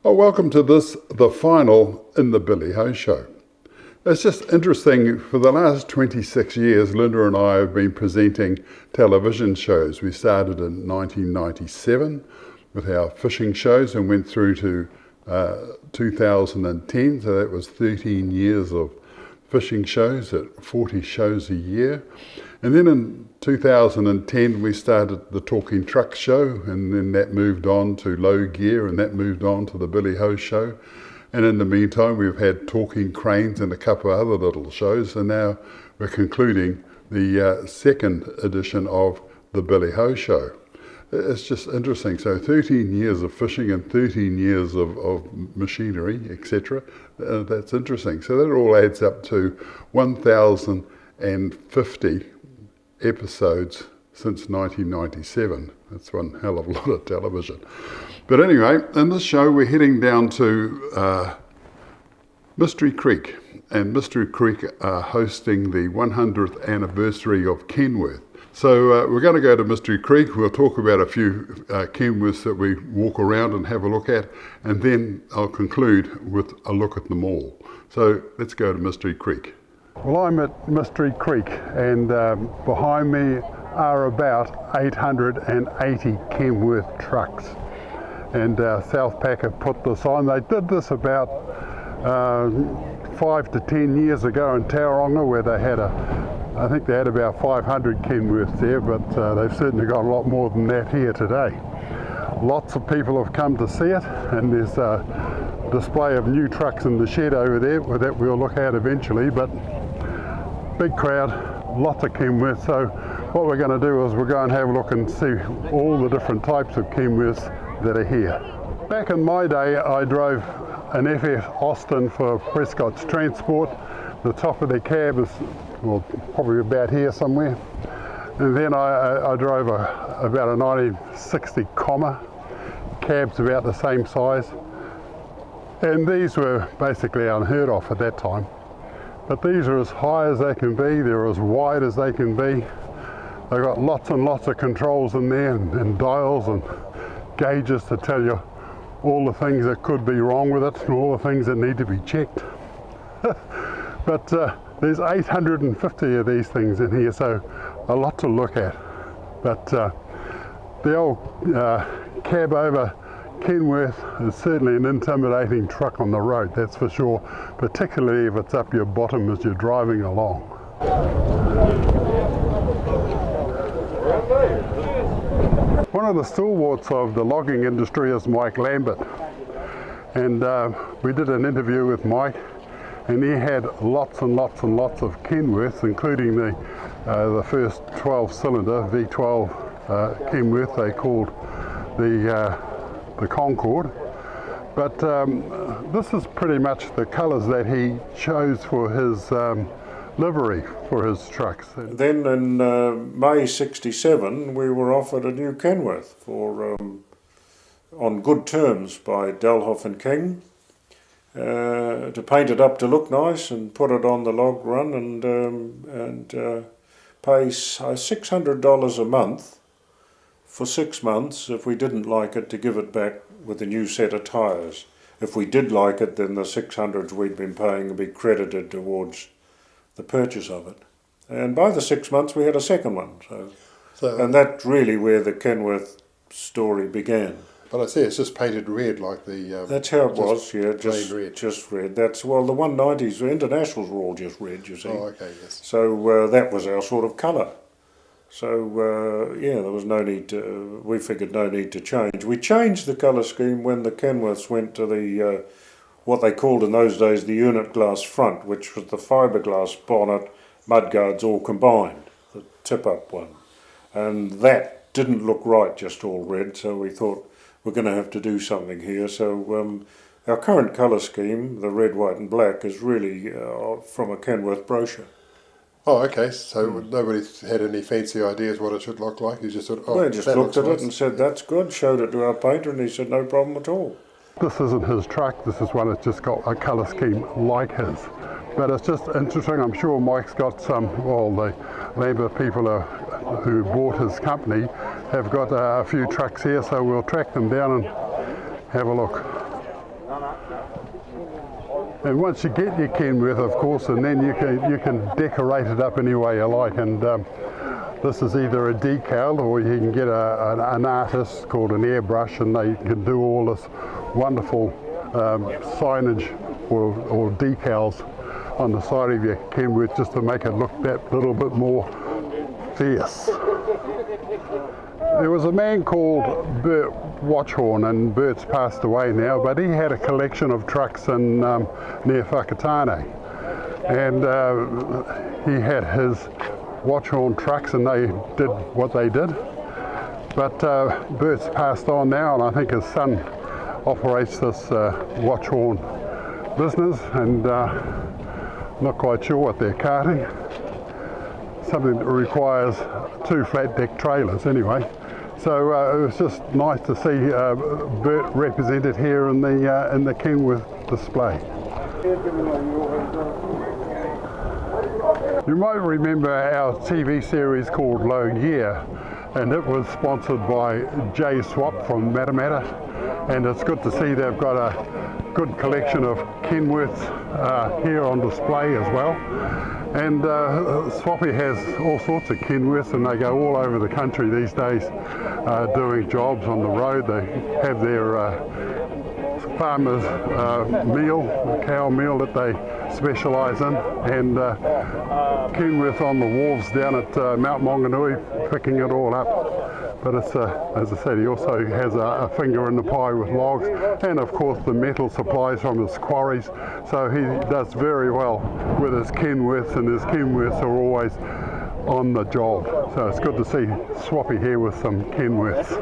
Oh, welcome to this, the final in the Billy Ho Show. It's just interesting, for the last 26 years, Linda and I have been presenting television shows. We started in 1997 with our fishing shows and went through to 2010, so that was 13 years of fishing shows at 40 shows a year. And then in 2010 we started the Talking Truck Show, and then that moved on to Low Gear, and that moved on to the Billy Ho Show. And in the meantime we've had Talking Cranes and a couple of other little shows, and now we're concluding the second edition of the Billy Ho Show. It's just interesting. So 13 years of fishing and 13 years of machinery, etc. That's interesting. So that all adds up to 1,050 episodes since 1997. That's one hell of a lot of television. But anyway, in this show we're heading down to Mystery Creek, and Mystery Creek are hosting the 100th anniversary of Kenworth. So we're going to go to Mystery Creek. We'll talk about a few Kenworths that we walk around and have a look at, and then I'll conclude with a look at them all. So let's go to Mystery Creek. Well, I'm at Mystery Creek, and behind me are about 880 Kenworth trucks. And Southpack have put this on. They did this about 5 to 10 years ago in Tauranga, where they had I think they had about 500 Kenworths there, but they've certainly got a lot more than that here today. Lots of people have come to see it, and there's a display of new trucks in the shed over there that we'll look at eventually, but big crowd, lots of Kenworths. So what we're going to do is we'll go and have a look and see all the different types of Kenworths that are here. Back in my day I drove an FF Austin for Prescott's Transport. The top of their cab is, well, probably about here somewhere. And then I drove about a 1960 Comma. Cab's about the same size. And these were basically unheard of at that time. But these are as high as they can be, they're as wide as they can be. They've got lots and lots of controls in there, and dials and gauges to tell you all the things that could be wrong with it and all the things that need to be checked. But there's 850 of these things in here, so a lot to look at. But the old cab over Kenworth is certainly an intimidating truck on the road, that's for sure, particularly if it's up your bottom as you're driving along. One of the stalwarts of the logging industry is Mike Lambert, and we did an interview with Mike, and he had lots and lots and lots of Kenworths, including the first 12-cylinder V12 Kenworth they called the Concord. But this is pretty much the colours that he chose for his livery for his trucks. Then in May '67 we were offered a new Kenworth for on good terms by Dalhoff and King to paint it up to look nice and put it on the log run and pay $600 a month for 6 months if we didn't like it, to give it back with a new set of tyres. If we did like it, then the $600 we'd been paying would be credited towards the purchase of it. And by the 6 months we had a second one. And that's really where the Kenworth story began. But I see it's just painted red like the... that's how it was, yeah, just red. Just red. That's, well, the 190s, the Internationals were all just red, you see. Oh, okay, yes. So that was our sort of colour. So, yeah, there was no need to, we figured no need to change. We changed the colour scheme when the Kenworths went to the, what they called in those days the unit glass front, which was the fiberglass bonnet, mudguards all combined, the tip-up one. And that didn't look right, just all red, so we thought we're going to have to do something here. So our current colour scheme, the red, white and black, is really from a Kenworth brochure. Oh, okay. So nobody's had any fancy ideas what it should look like? You just thought, oh, they just looked at it and said, that's good, showed it to our painter, and he said, no problem at all. This isn't his truck, this is one that's just got a colour scheme like his. But it's just interesting. I'm sure Mike's got some, well, the Lambert people who bought his company have got a few trucks here, so we'll track them down and have a look. And once you get your Kenworth, of course, and then you can decorate it up any way you like. And this is either a decal, or you can get an artist called an airbrush, and they can do all this wonderful signage or decals on the side of your Kenworth just to make it look that little bit more fierce. There was a man called Bert Watchhorn, and Bert's passed away now, but he had a collection of trucks in near Whakatane, and he had his Watchhorn trucks, and they did what they did. But Bert's passed on now, and I think his son operates this Watchhorn business, and not quite sure what they're carting. Something that requires 2 flat deck trailers anyway. So it was just nice to see Bert represented here in the Kenworth display. You might remember our TV series called Low Gear, and it was sponsored by J Swap from Matamata, and it's good to see they've got a good collection of Kenworths here on display as well. And Swappy has all sorts of Kenworths, and they go all over the country these days doing jobs on the road. They have their farmers meal, the cow meal that they specialise in, and Kenworth on the wharves down at Mount Maunganui picking it all up. But it's, as I said, he also has a finger in the pie with logs, and of course the metal supplies from his quarries, so he does very well with his Kenworths, and his Kenworths are always on the job. So it's good to see Swappy here with some Kenworths.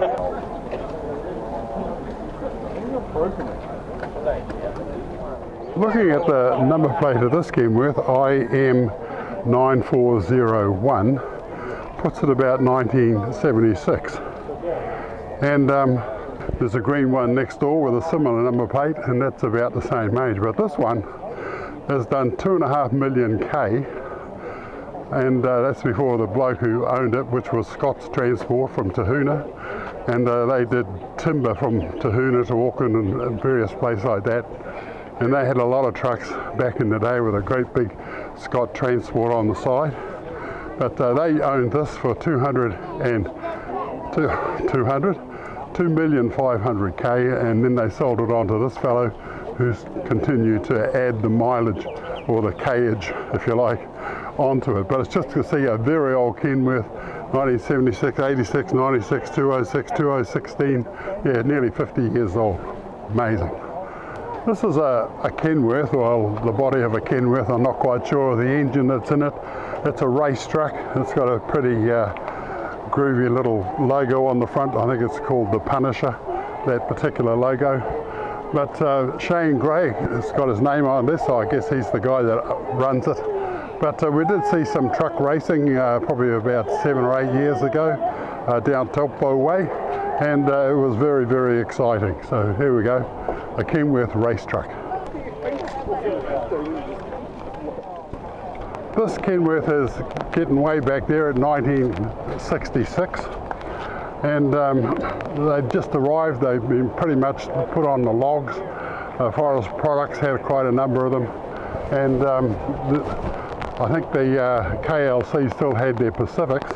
Looking at the number plate of this Kenworth, IM9401, puts it about 1976. And there's a green one next door with a similar number plate, and that's about the same age. But this one has done 2.5 million K, and that's before the bloke who owned it, which was Scott's Transport from Tahuna. And they did timber from Tahuna to Auckland and various places like that. And they had a lot of trucks back in the day with a great big Scott Transport on the side. But they owned this for 2,500,000, and then they sold it on to this fellow who's continued to add the mileage, or the K-age, if you like, onto it. But it's just to see a very old Kenworth, 1976, 86, 96, 206, 2016, yeah, nearly 50 years old. Amazing. This is a Kenworth, well, the body of a Kenworth. I'm not quite sure of the engine that's in it. It's a race truck. It's got a pretty groovy little logo on the front. I think it's called the Punisher, that particular logo. But Shane Gray has got his name on this, so I guess he's the guy that runs it. But we did see some truck racing probably about 7 or 8 years ago down Steptoe way, and it was very, very exciting. So here we go, a Kenworth race truck. This Kenworth is getting way back there at 1966, and they've just arrived. They've been pretty much put on the logs. Forest Products had quite a number of them, and I think the KLC still had their Pacifics,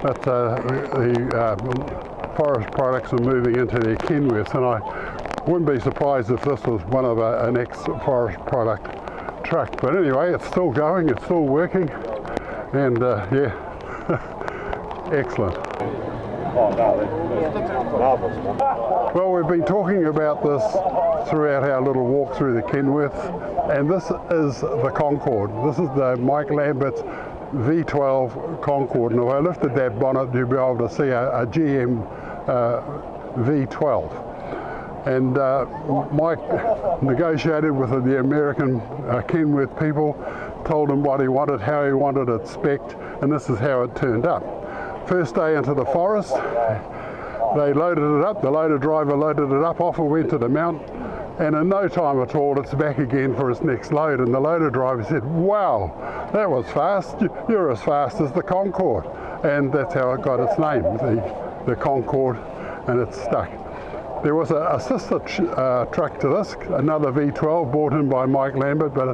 but the Forest Products are moving into their Kenworths, and I wouldn't be surprised if this was one of an ex-Forest Product truck. But anyway, it's still going, it's still working, and yeah, excellent. Well, we've been talking about this throughout our little walk through the Kenworth, and this is the Concord. This is the Mike Lambert's V12 Concord. And if I lifted that bonnet, you'll be able to see a GM V12. And Mike negotiated with the American Kenworth people, told them what he wanted, how he wanted it spec'd, and this is how it turned up. First day into the forest, they loaded it up, the loader driver loaded it up, off it went to the mount, and in no time at all it's back again for its next load. And the loader driver said, "Wow, that was fast, you're as fast as the Concord." And that's how it got its name, the Concord, and it's stuck. There was a sister truck to this, another V12 brought in by Mike Lambert, but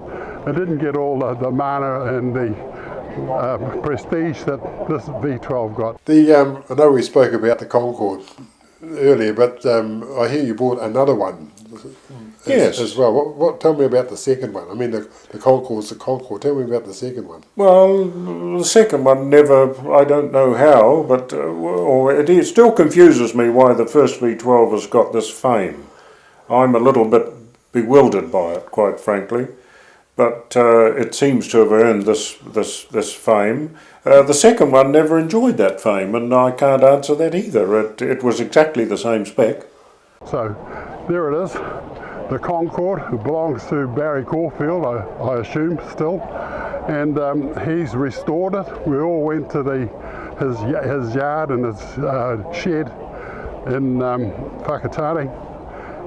it didn't get all the mana and the prestige that this V12 got. I know we spoke about the Concord earlier, but I hear you bought another one. Yes. As well. Tell me about the second one. I mean, the Concord's the Concord. Tell me about the second one. Well, the second one never, I don't know how, but it still confuses me why the first V12 has got this fame. I'm a little bit bewildered by it, quite frankly, but it seems to have earned this fame. The second one never enjoyed that fame, and I can't answer that either. It was exactly the same spec. So there it is, the Concord. It belongs to Barry Caulfield, I assume still, and he's restored it. We all went to his yard and his shed in Whakatane,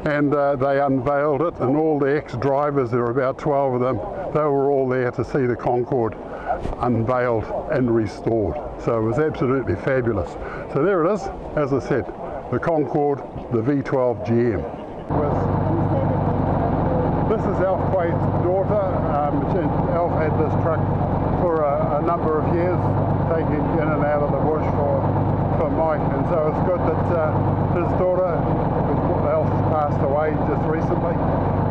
and they unveiled it, and all the ex-drivers, there were about 12 of them, they were all there to see the Concord unveiled and restored. So it was absolutely fabulous. So there it is, as I said, the Concord, the V12 GM. This is Alf Quaid's daughter. Alf had this truck for a number of years, taking in and out of the bush for Mike, and so it's good that his daughter, Alf passed away just recently,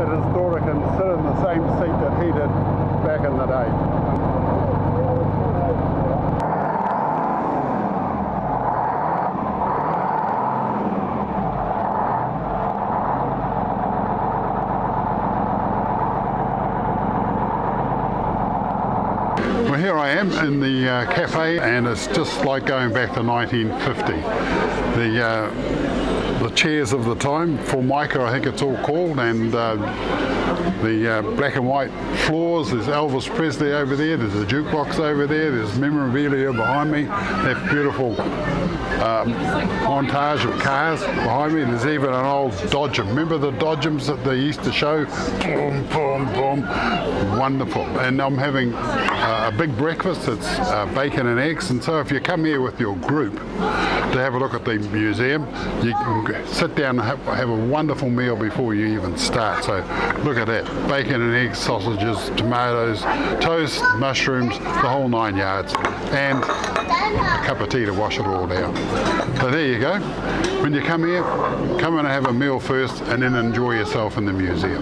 that his daughter can sit in the same seat that he did back in the day. Well, here I am in the cafe, and it's just like going back to 1950. The chairs of the time, Formica I think it's all called, and the black and white floors. There's Elvis Presley over there, there's a jukebox over there, there's memorabilia behind me, that beautiful montage of cars behind me. There's even an old Dodgem. Remember the Dodgems that they used to show? Boom, boom, boom. Wonderful. And I'm having a big breakfast. It's bacon and eggs, and so if you come here with your group to have a look at the museum, you can sit down and have a wonderful meal before you even start. So look at that, bacon and eggs, sausages, tomatoes, toast, mushrooms, the whole 9 yards, and a cup of tea to wash it all down. So there you go. When you come here, come and have a meal first and then enjoy yourself in the museum.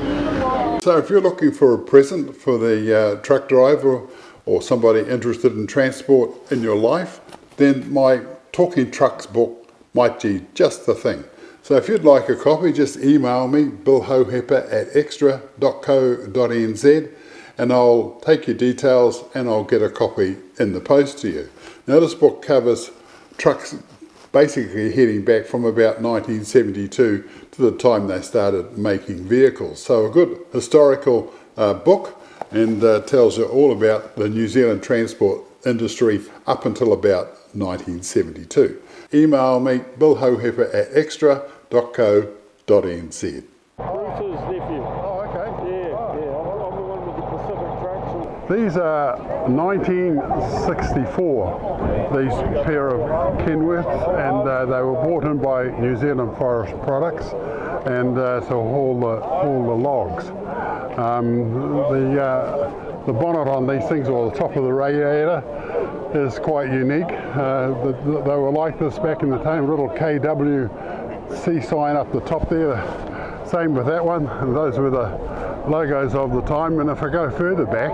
So if you're looking for a present for the truck driver or somebody interested in transport in your life, then my Talking Trucks book might be just the thing. So if you'd like a copy, just email me, billhohepper@extra.co.nz, and I'll take your details and I'll get a copy in the post to you. Now this book covers trucks basically heading back from about 1972 to the time they started making vehicles. So a good historical book, and tells you all about the New Zealand transport industry up until about 1972. Email me, billhohepper@extra.co.nz. Bruce's nephew. Oh, okay. Yeah, I'm the one with the Pacific trucks. These are 1964, these pair of Kenworths, and they were brought in by New Zealand Forest Products, and so haul the logs. The bonnet on these things, or the top of the radiator, is quite unique. They were like this back in the time, little KWC sign up the top there. Same with that one, and those were the logos of the time. And if I go further back,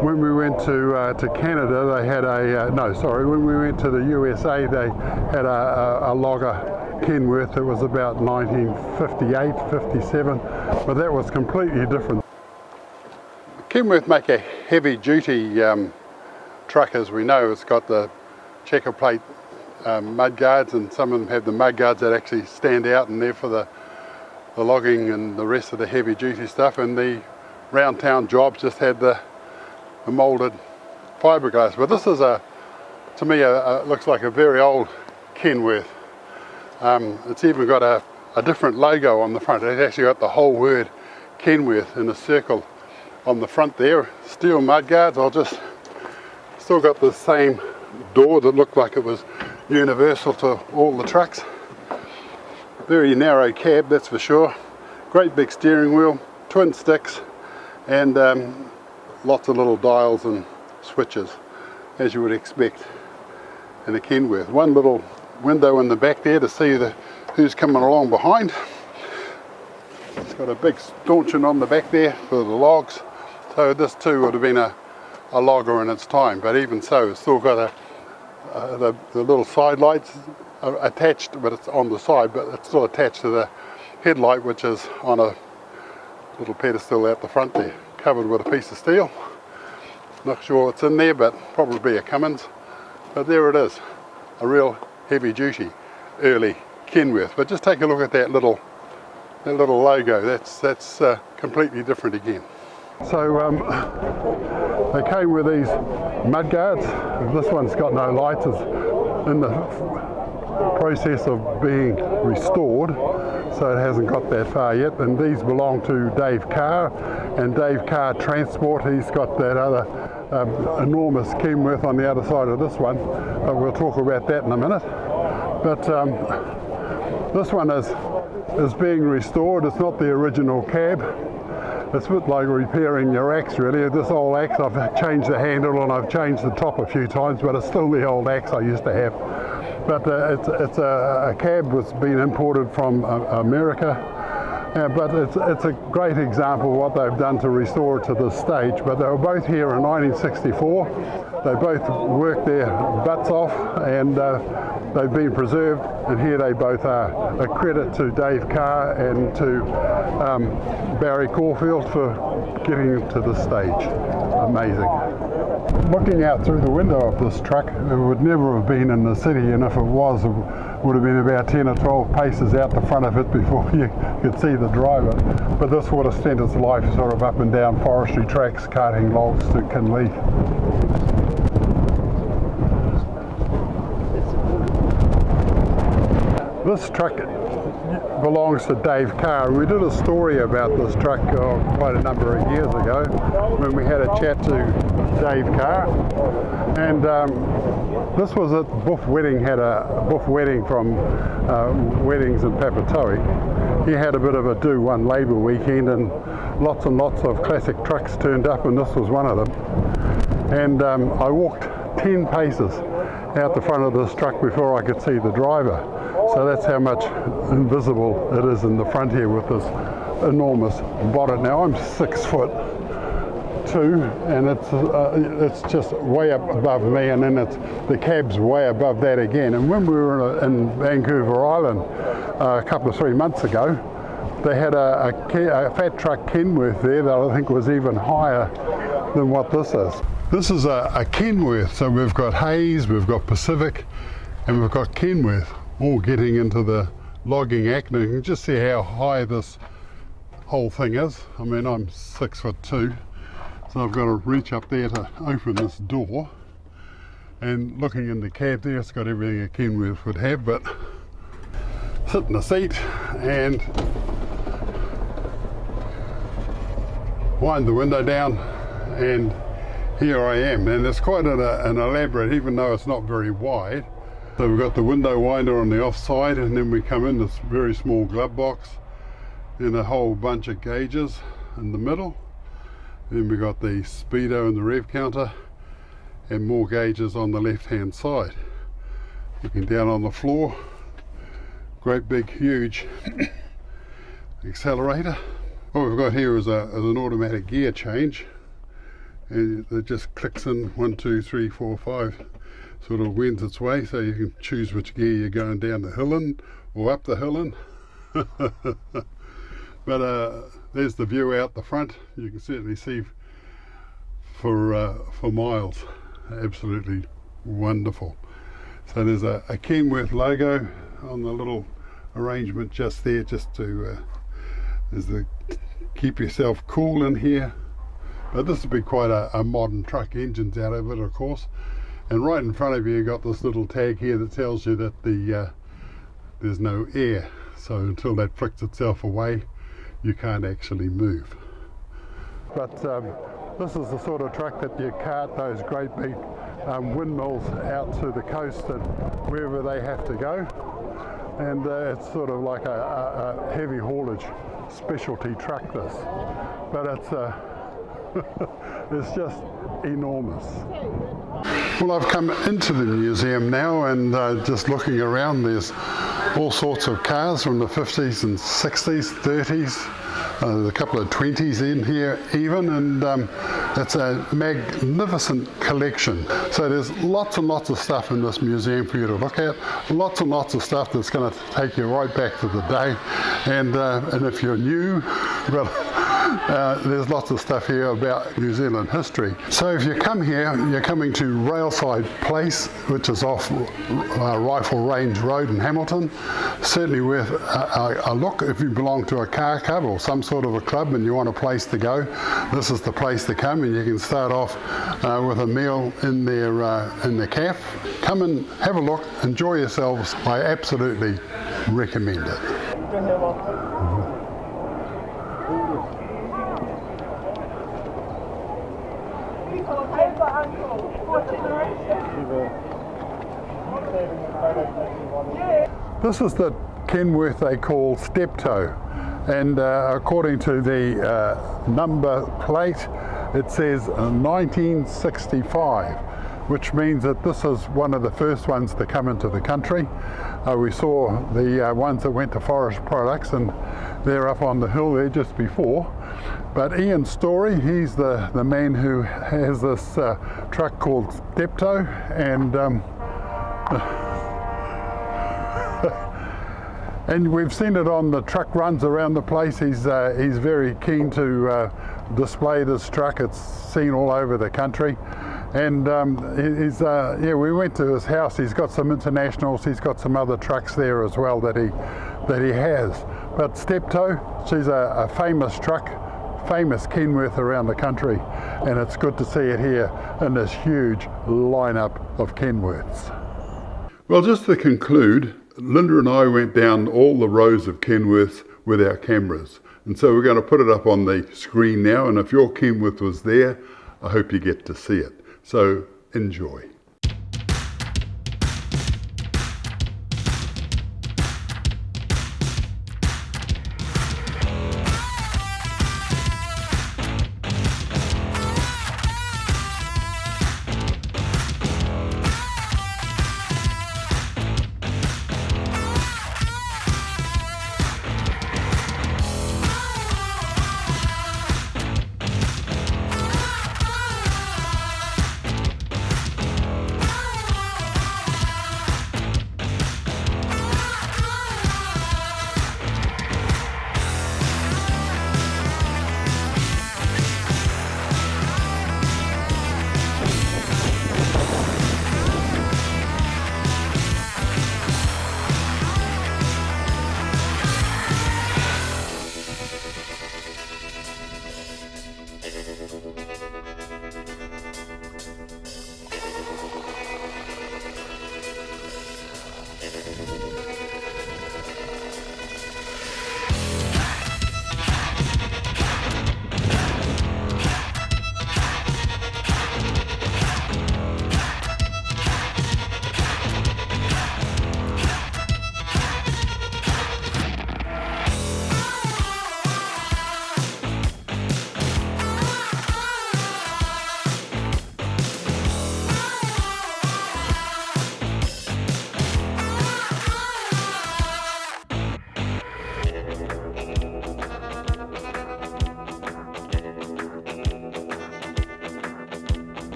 when we went to Canada, they had when we went to the USA, they had a logger Kenworth that was about 1958, 57, but that was completely different. Kenworth make a heavy duty truck, as we know. It's got the checker plate mud guards, and some of them have the mud guards that actually stand out, and they're for the logging and the rest of the heavy duty stuff. And the round town jobs just had the moulded fiberglass. But this is to me looks like a very old Kenworth. It's even got a different logo on the front. It's actually got the whole word Kenworth in a circle on the front there. Steel mud guards. Still got the same door that looked like it was universal to all the trucks. Very narrow cab, that's for sure. Great big steering wheel, twin sticks, and lots of little dials and switches, as you would expect in a Kenworth. One little window in the back there to see who's coming along behind. It's got a big stanchion on the back there for the logs, so this too would have been a logger in its time, but even so it's still got the little side lights attached, but it's on the side, but it's still attached to the headlight, which is on a little pedestal out the front there, covered with a piece of steel. Not sure what's in there, but probably a Cummins. But there it is, a real heavy duty early Kenworth. But just take a look at that little logo. That's completely different again. So they came with these mud guards. This one's got no lights. It's in the process of being restored, so it hasn't got that far yet. And these belong to Dave Carr, and Dave Carr Transport. He's got that other enormous Kenworth on the other side of this one, but we'll talk about that in a minute. But this one is being restored. It's not the original cab. It's a bit like repairing your axe, really. This old axe, I've changed the handle and I've changed the top a few times, but it's still the old axe I used to have. But it's a cab that's been imported from America. But it's a great example of what they've done to restore it to this stage. But they were both here in 1964. They both worked their butts off, and they've been preserved, and here they both are. A credit to Dave Carr and to Barry Caulfield for getting it to this stage. Amazing. Looking out through the window of this truck, it would never have been in the city, and if it was, it would have been about 10 or 12 paces out the front of it before you could see the driver. But this would have spent its life sort of up and down forestry tracks, carting logs to Kinleith. This truck belongs to Dave Carr. We did a story about this truck quite a number of years ago when we had a chat to Dave Carr, and this was at Buff Wedding, had a Buff Wedding from Weddings in Papatoe. He had a bit of a do one labour weekend, and lots of classic trucks turned up, and this was one of them. And I walked 10 paces out the front of this truck before I could see the driver. So that's how much invisible it is in the front here with this enormous bonnet. Now I'm 6'2", and it's just way up above me, and then the cab's way above that again. And when we were in Vancouver Island a couple of 3 months ago, they had a fat truck Kenworth there that I think was even higher than what this is. This is a Kenworth, so we've got Hayes, we've got Pacific, and we've got Kenworth, all getting into the logging act. And you can just see how high this whole thing is. I mean, I'm 6'2", so I've got to reach up there to open this door. And looking in the cab there, it's got everything a Kenworth would have, but sit in the seat and wind the window down, and here I am. And it's quite an elaborate, even though it's not very wide. So we've got the window winder on the off side, and then we come in this very small glove box, and a whole bunch of gauges in the middle. Then we've got the speedo and the rev counter, and more gauges on the left hand side. Looking down on the floor, great big huge accelerator. What we've got here is an automatic gear change, and it just clicks in 1, 2, 3, 4, 5, sort of wends its way, so you can choose which gear you're going down the hill in or up the hill in. But there's the view out the front. You can certainly see for miles. Absolutely wonderful. So there's a Kenworth logo on the little arrangement just there, just to keep yourself cool in here. But this would be quite a modern truck. Engines out of it, of course. And right in front of you, you've got this little tag here that tells you that there's no air. So until that flicks itself away, you can't actually move. But this is the sort of truck that you cart those great big windmills out to the coast and wherever they have to go. and it's sort of like a heavy haulage specialty truck, this, but it's it's just enormous. Well, I've come into the museum now, and just looking around, there's all sorts of cars from the 50s and 60s, 30s, there's a couple of 20s in here even, and it's a magnificent collection. So there's lots and lots of stuff in this museum for you to look at, lots and lots of stuff that's going to take you right back to the day, and if you're new, well, there's lots of stuff here about New Zealand history. So if you come here, you're coming to Railside Place, which is off Rifle Range Road in Hamilton. Certainly worth a look if you belong to a car club or some sort of a club and you want a place to go. This is the place to come, and you can start off with a meal in the cafe. Come and have a look, enjoy yourselves. I absolutely recommend it. This is the Kenworth they call Steptoe, and according to the number plate, it says 1965, which means that this is one of the first ones to come into the country. We saw the ones that went to Forest Products, and they're up on the hill there just before. But Ian Story, he's the man who has this truck called Steptoe, and and we've seen it on the truck runs around the place. He's very keen to display this truck. It's seen all over the country, and we went to his house. He's got some internationals. He's got some other trucks there as well that he has. But Steptoe, she's a famous truck, famous Kenworth around the country, and it's good to see it here in this huge lineup of Kenworths. Well, just to conclude, Linda and I went down all the rows of Kenworths with our cameras, and so we're going to put it up on the screen now, and if your Kenworth was there, I hope you get to see it. So enjoy.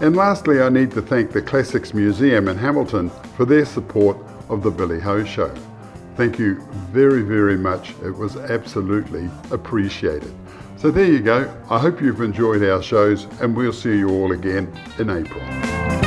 And lastly, I need to thank the Classics Museum in Hamilton for their support of the Billy Ho Show. Thank you very, very much. It was absolutely appreciated. So there you go. I hope you've enjoyed our shows, and we'll see you all again in April.